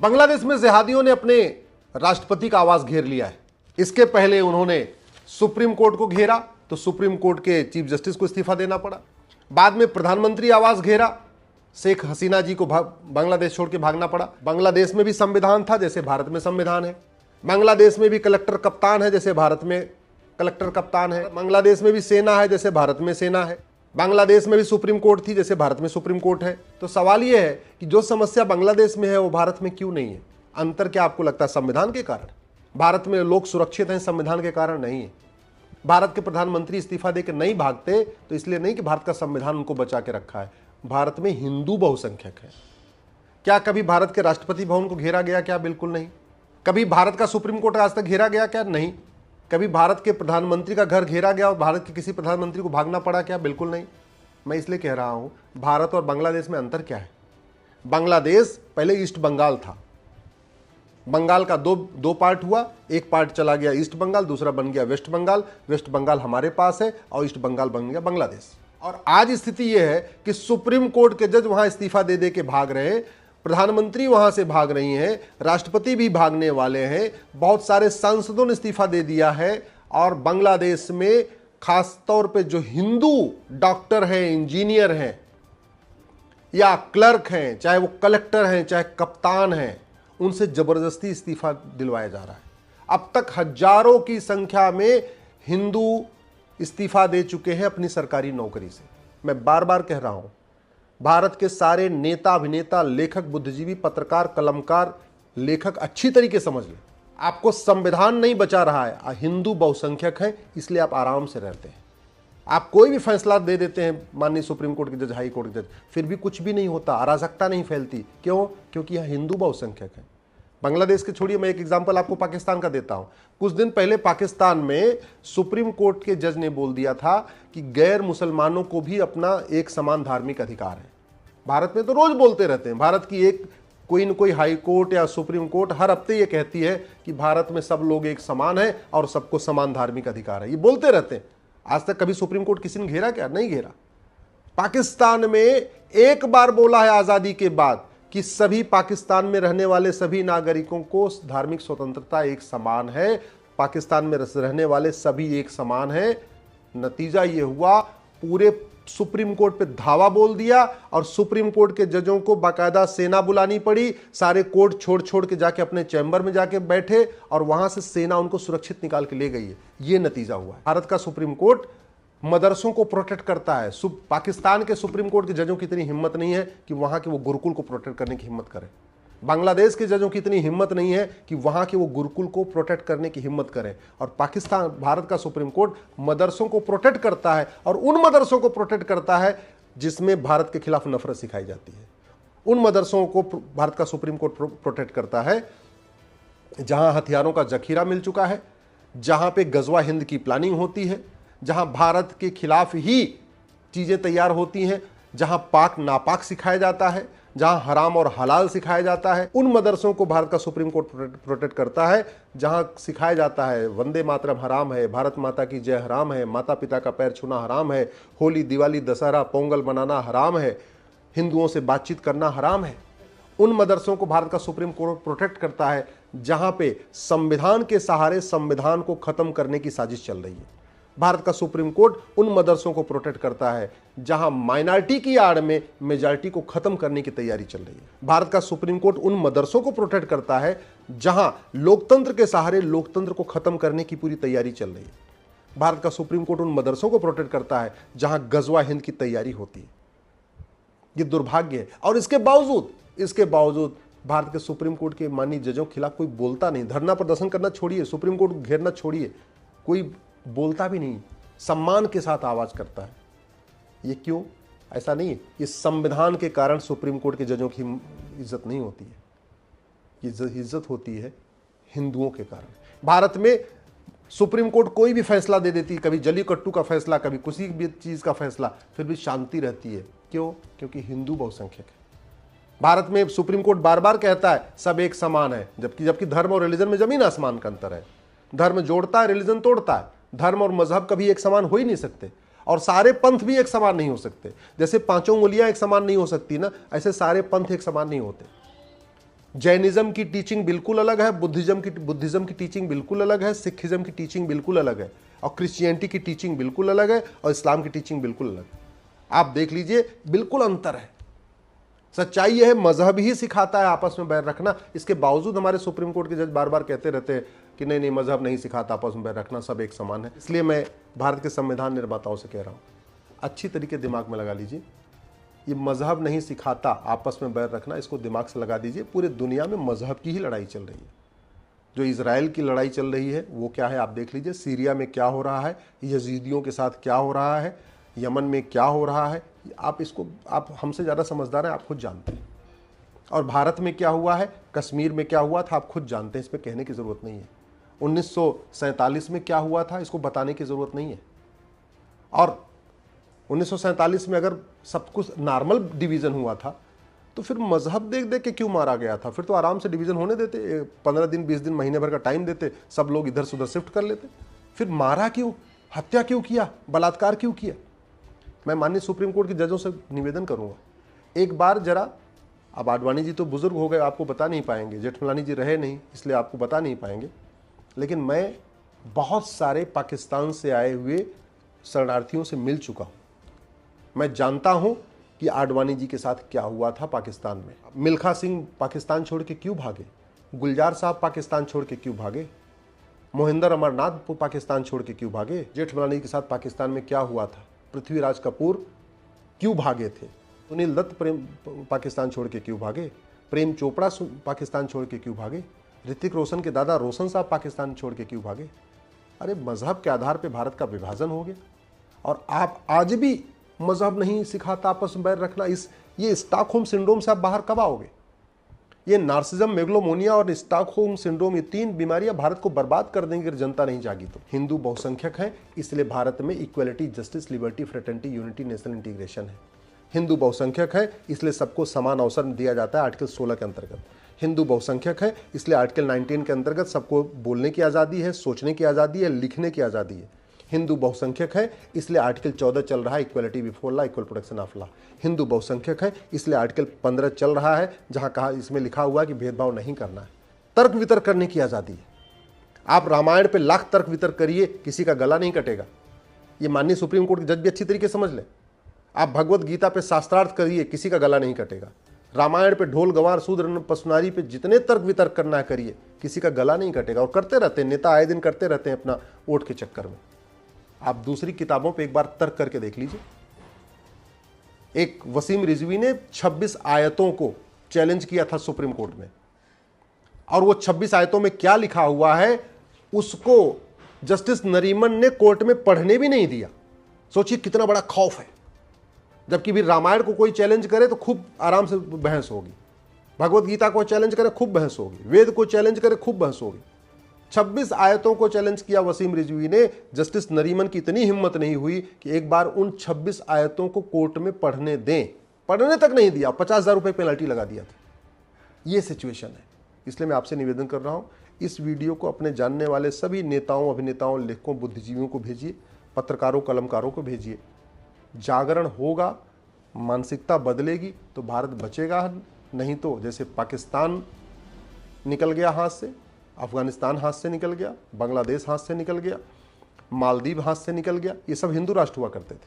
बांग्लादेश में जिहादियों ने अपने राष्ट्रपति का आवास घेर लिया है। इसके पहले उन्होंने सुप्रीम कोर्ट को घेरा तो सुप्रीम कोर्ट के चीफ जस्टिस को इस्तीफा देना पड़ा। बाद में प्रधानमंत्री आवास घेरा, शेख हसीना जी को बांग्लादेश छोड़ के भागना पड़ा। बांग्लादेश में भी संविधान था जैसे भारत में संविधान है। बांग्लादेश में भी कलेक्टर कप्तान है जैसे भारत में कलेक्टर कप्तान है। बांग्लादेश में भी सेना है जैसे भारत में सेना है। बांग्लादेश में भी सुप्रीम कोर्ट थी जैसे भारत में सुप्रीम कोर्ट है। तो सवाल यह है कि जो समस्या बांग्लादेश में है वो भारत में क्यों नहीं है? अंतर क्या आपको लगता है? संविधान के कारण? भारत में लोग सुरक्षित हैं, संविधान के कारण नहीं है। भारत के प्रधानमंत्री इस्तीफा देकर नहीं भागते तो इसलिए नहीं कि भारत का संविधान उनको बचा के रखा है। भारत में हिंदू बहुसंख्यक है। क्या कभी भारत के राष्ट्रपति भवन को घेरा गया? क्या बिल्कुल नहीं। कभी भारत का सुप्रीम कोर्ट आज तक घेरा गया? क्या नहीं। कभी भारत के प्रधानमंत्री का घर घेरा गया और भारत के किसी प्रधानमंत्री को भागना पड़ा? क्या बिल्कुल नहीं। मैं इसलिए कह रहा हूं भारत और बांग्लादेश में अंतर क्या है। बांग्लादेश पहले ईस्ट बंगाल था। बंगाल का दो पार्ट हुआ, एक पार्ट चला गया ईस्ट बंगाल, दूसरा बन गया वेस्ट बंगाल। वेस्ट बंगाल हमारे पास है और ईस्ट बंगाल बन गया बांग्लादेश। और आज स्थिति यह है कि सुप्रीम कोर्ट के जज वहां इस्तीफा दे दे के भाग रहे हैं, प्रधानमंत्री वहां से भाग रही हैं, राष्ट्रपति भी भागने वाले हैं, बहुत सारे सांसदों ने इस्तीफा दे दिया है। और बांग्लादेश में खास तौर पे जो हिंदू डॉक्टर हैं, इंजीनियर हैं या क्लर्क हैं, चाहे वो कलेक्टर हैं चाहे कप्तान हैं, उनसे जबरदस्ती इस्तीफा दिलवाया जा रहा है। अब तक हजारों की संख्या में हिंदू इस्तीफा दे चुके हैं अपनी सरकारी नौकरी से। मैं बार बार कह रहा हूं भारत के सारे नेता, अभिनेता, लेखक, बुद्धिजीवी, पत्रकार, कलमकार, लेखक अच्छी तरीके समझ लें, आपको संविधान नहीं बचा रहा है। हिंदू बहुसंख्यक हैं इसलिए आप आराम से रहते हैं। आप कोई भी फैसला दे देते हैं माननीय सुप्रीम कोर्ट के जज, हाई कोर्ट के जज, फिर भी कुछ भी नहीं होता, अराजकता नहीं फैलती। क्यों? क्योंकि यह हिंदू बहुसंख्यक है। बांग्लादेश के छोड़िए, मैं एक एग्जांपल आपको पाकिस्तान का देता हूं। कुछ दिन पहले पाकिस्तान में सुप्रीम कोर्ट के जज ने बोल दिया था कि गैर मुसलमानों को भी अपना एक समान धार्मिक अधिकार है। भारत में तो रोज बोलते रहते हैं, भारत की एक कोई न कोई हाई कोर्ट या सुप्रीम कोर्ट हर हफ्ते ये कहती है कि भारत में सब लोग एक समान है और सबको समान धार्मिक अधिकार है। ये बोलते रहते हैं। आज तक कभी सुप्रीम कोर्ट किसी ने घेरा क्या? नहीं घेरा। पाकिस्तान में एक बार बोला है आजादी के बाद कि सभी पाकिस्तान में रहने वाले सभी नागरिकों को धार्मिक स्वतंत्रता एक समान है, पाकिस्तान में रहने वाले सभी एक समान है। नतीजा यह हुआ पूरे सुप्रीम कोर्ट पे धावा बोल दिया और सुप्रीम कोर्ट के जजों को बाकायदा सेना बुलानी पड़ी। सारे कोर्ट छोड़ छोड़ के जाके अपने चैम्बर में जाके बैठे और वहां से सेना उनको सुरक्षित निकाल के ले गई है। ये नतीजा हुआ है। भारत का सुप्रीम कोर्ट मदरसों को प्रोटेक्ट करता है। पाकिस्तान के सुप्रीम कोर्ट के जजों की इतनी हिम्मत नहीं है कि वहां के वो गुरुकुल को प्रोटेक्ट करने की हिम्मत करें। बांग्लादेश के जजों की इतनी हिम्मत नहीं है कि वहां के वो गुरुकुल को प्रोटेक्ट करने की हिम्मत करें। और पाकिस्तान, भारत का सुप्रीम कोर्ट मदरसों को प्रोटेक्ट करता है और उन मदरसों को प्रोटेक्ट करता है जिसमें भारत के खिलाफ नफरत सिखाई जाती है। उन मदरसों को भारत का सुप्रीम कोर्ट प्रोटेक्ट करता है जहां हथियारों का जखीरा मिल चुका है, जहां पे गजवा हिंद की प्लानिंग होती है, जहां भारत के खिलाफ ही चीजें तैयार होती हैं, जहां पाक नापाक सिखाया जाता है, जहां हराम और हलाल सिखाया जाता है। उन मदरसों को भारत का सुप्रीम कोर्ट प्रोटेक्ट करता है जहां सिखाया जाता है वंदे मातरम हराम है, भारत माता की जय हराम है, माता पिता का पैर छूना हराम है, होली, दिवाली, दशहरा, पोंगल मनाना हराम है, हिंदुओं से बातचीत करना हराम है। उन मदरसों को भारत का सुप्रीम कोर्ट प्रोटेक्ट करता है जहां पे संविधान के सहारे संविधान को खत्म करने की साजिश चल रही है। भारत का सुप्रीम कोर्ट उन मदरसों को प्रोटेक्ट करता है जहां माइनॉरिटी की आड़ में मेजॉरिटी को खत्म करने की तैयारी चल रही है। भारत का सुप्रीम कोर्ट उन मदरसों को प्रोटेक्ट करता है जहां लोकतंत्र के सहारे लोकतंत्र को खत्म करने की पूरी तैयारी चल रही है। भारत का सुप्रीम कोर्ट उन मदरसों को प्रोटेक्ट करता है जहां गजवा हिंद की तैयारी होती है। यह दुर्भाग्य है। और इसके बावजूद भारत के सुप्रीम कोर्ट के माननीय जजों के खिलाफ कोई बोलता नहीं। धरना प्रदर्शन करना छोड़िए, सुप्रीम कोर्ट घेरना छोड़िए, कोई बोलता भी नहीं, सम्मान के साथ आवाज करता है। ये क्यों? ऐसा नहीं है, ये संविधान के कारण सुप्रीम कोर्ट के जजों की इज्जत नहीं होती है, ये इज्जत होती है हिंदुओं के कारण। भारत में सुप्रीम कोर्ट कोई भी फैसला दे देती है, कभी जलीकट्टू का फैसला, कभी किसी भी चीज का फैसला, फिर भी शांति रहती है। क्यों? क्योंकि हिंदू बहुसंख्यक है। भारत में सुप्रीम कोर्ट बार बार कहता है सब एक समान है, जबकि धर्म और रिलीजन में जमीन आसमान का अंतर है। धर्म जोड़ता है, रिलीजन तोड़ता है। धर्म और मजहब कभी एक समान हो ही नहीं सकते और सारे पंथ भी एक समान नहीं हो सकते। जैसे पांचों उंगलियां एक समान नहीं हो सकती ना, ऐसे सारे पंथ एक समान नहीं होते। जैनिज्म की टीचिंग बिल्कुल अलग है, बुद्धिज्म की टीचिंग बिल्कुल अलग है, सिखिज्म की टीचिंग बिल्कुल अलग है, और क्रिश्चियनिटी की टीचिंग बिल्कुल अलग है, और इस्लाम की टीचिंग बिल्कुल अलग है। आप देख लीजिए, बिल्कुल अंतर है। सच्चाई यह है, मजहब ही सिखाता है आपस में बैर रखना। इसके बावजूद हमारे सुप्रीम कोर्ट के जज बार बार कहते रहते हैं कि नहीं नहीं, मजहब नहीं सिखाता आपस में बैर रखना, सब एक समान है। इसलिए मैं भारत के संविधान निर्माताओं से कह रहा हूं, अच्छी तरीके दिमाग में लगा लीजिए, ये मजहब नहीं सिखाता आपस में बैर रखना, इसको दिमाग से लगा दीजिए। पूरे दुनिया में मजहब की ही लड़ाई चल रही है। जो इजराइल की लड़ाई चल रही है वो क्या है आप देख लीजिए, सीरिया में क्या हो रहा है, यजीदियों के साथ क्या हो रहा है, यमन में क्या हो रहा है, आप हमसे ज़्यादा समझदार हैं, आप खुद जानते हैं। और भारत में क्या हुआ है, कश्मीर में क्या हुआ था, आप खुद जानते हैं, इसमें कहने की ज़रूरत नहीं है। 1947 में क्या हुआ था, इसको बताने की ज़रूरत नहीं है। और 1947 में अगर सब कुछ नॉर्मल डिवीज़न हुआ था तो फिर मजहब देख देख के क्यों मारा गया था? फिर तो आराम से डिवीज़न होने देते, 15 दिन 20 दिन महीने भर का टाइम देते, सब लोग इधर से उधर शिफ्ट कर लेते। फिर मारा क्यों, हत्या क्यों किया, बलात्कार क्यों किया? मैं माननीय सुप्रीम कोर्ट के जजों से निवेदन करूंगा, एक बार जरा, अब आडवाणी जी तो बुजुर्ग हो गए, आपको बता नहीं पाएंगे, जेठमलानी जी रहे नहीं इसलिए आपको बता नहीं पाएंगे, लेकिन मैं बहुत सारे पाकिस्तान से आए हुए शरणार्थियों से मिल चुका हूं। मैं जानता हूं कि आडवाणी जी के साथ क्या हुआ था पाकिस्तान में। मिल्खा सिंह पाकिस्तान छोड़ के क्यों भागे, गुलजार साहब पाकिस्तान छोड़ के क्यों भागे, मोहिंदर अमरनाथ पाकिस्तान छोड़ के क्यों भागे, जेठमलानी के साथ पाकिस्तान में क्या हुआ था, पृथ्वीराज कपूर क्यों भागे थे, सुनील दत्त पाकिस्तान छोड़ के क्यों भागे, प्रेम चोपड़ा पाकिस्तान छोड़ के क्यों भागे, ऋतिक रोशन के दादा रोशन साहब पाकिस्तान छोड़ के क्यों भागे? अरे मजहब के आधार पर भारत का विभाजन हो गया, और आप आज भी मजहब नहीं सिखाता आपस में बैर रखना, ये स्टॉकहोम सिंड्रोम से आप बाहर कब आओगे? ये नार्सिज्म, मेगलोमोनिया और स्टॉकहोम सिंड्रोम, ये 3 बीमारियां भारत को बर्बाद कर देंगी अगर जनता नहीं जागी तो। हिंदू बहुसंख्यक है, इसलिए भारत में equality, justice, liberty, fraternity, unity, national integration है। हिंदू बहुसंख्यक है, इसलिए सबको समान अवसर दिया जाता है आर्टिकल 16 के अंतर्गत। हिंदू बहुसंख्यक है, इसलिए आर्टिकल 19 के अंतर्गत सबको बोलने की आज़ादी है, सोचने की आज़ादी है, लिखने की आज़ादी है। हिंदू बहुसंख्यक है, इसलिए आर्टिकल 14 चल रहा है, equality before law, equal protection of law. Hindu बहुसंख्यक है, इसलिए आर्टिकल 15 चल रहा है, जहां कहा, इसमें लिखा हुआ है कि भेदभाव नहीं करना है। तर्क वितर्क करने की आज़ादी है। आप रामायण पे लाख तर्क वितर्क करिए, किसी का गला नहीं कटेगा। ये माननीय सुप्रीम कोर्ट के जज भी अच्छी तरीके से समझ लें। आप भगवत गीता पे शास्त्रार्थ करिए, किसी का गला नहीं कटेगा। रामायण पे ढोल गंवार शूद्र पशुनारी पे जितने तर्क वितर्क करना है करिए, किसी का गला नहीं कटेगा। और करते रहते हैं, नेता आए दिन करते रहते हैं अपना वोट के चक्कर में। आप दूसरी किताबों पे एक बार तर्क करके देख लीजिए। एक वसीम रिजवी ने 26 आयतों को चैलेंज किया था सुप्रीम कोर्ट में, और वो 26 आयतों में क्या लिखा हुआ है उसको जस्टिस नरीमन ने कोर्ट में पढ़ने भी नहीं दिया। सोचिए कितना बड़ा खौफ है। जबकि भी रामायण को कोई चैलेंज करे तो खूब आराम से बहस होगी, भगवत गीता को चैलेंज करे खूब बहस होगी, वेद को चैलेंज करे खूब बहस होगी। 26 आयतों को चैलेंज किया वसीम रिजवी ने, जस्टिस नरीमन की इतनी हिम्मत नहीं हुई कि एक बार उन 26 आयतों को कोर्ट में पढ़ने दें। पढ़ने तक नहीं दिया, 50,000 रुपये पेनल्टी लगा दिया था। ये सिचुएशन है। इसलिए मैं आपसे निवेदन कर रहा हूं, इस वीडियो को अपने जानने वाले सभी नेताओं, अभिनेताओं, लेखकों, बुद्धिजीवियों को भेजिए, पत्रकारों, कलमकारों को भेजिए। जागरण होगा, मानसिकता बदलेगी तो भारत बचेगा। नहीं तो जैसे पाकिस्तान निकल गया हाथ से, अफगानिस्तान हाथ से निकल गया, बांग्लादेश हाथ से निकल गया, मालदीव हाथ से निकल गया, ये सब हिंदू राष्ट्र हुआ करते थे।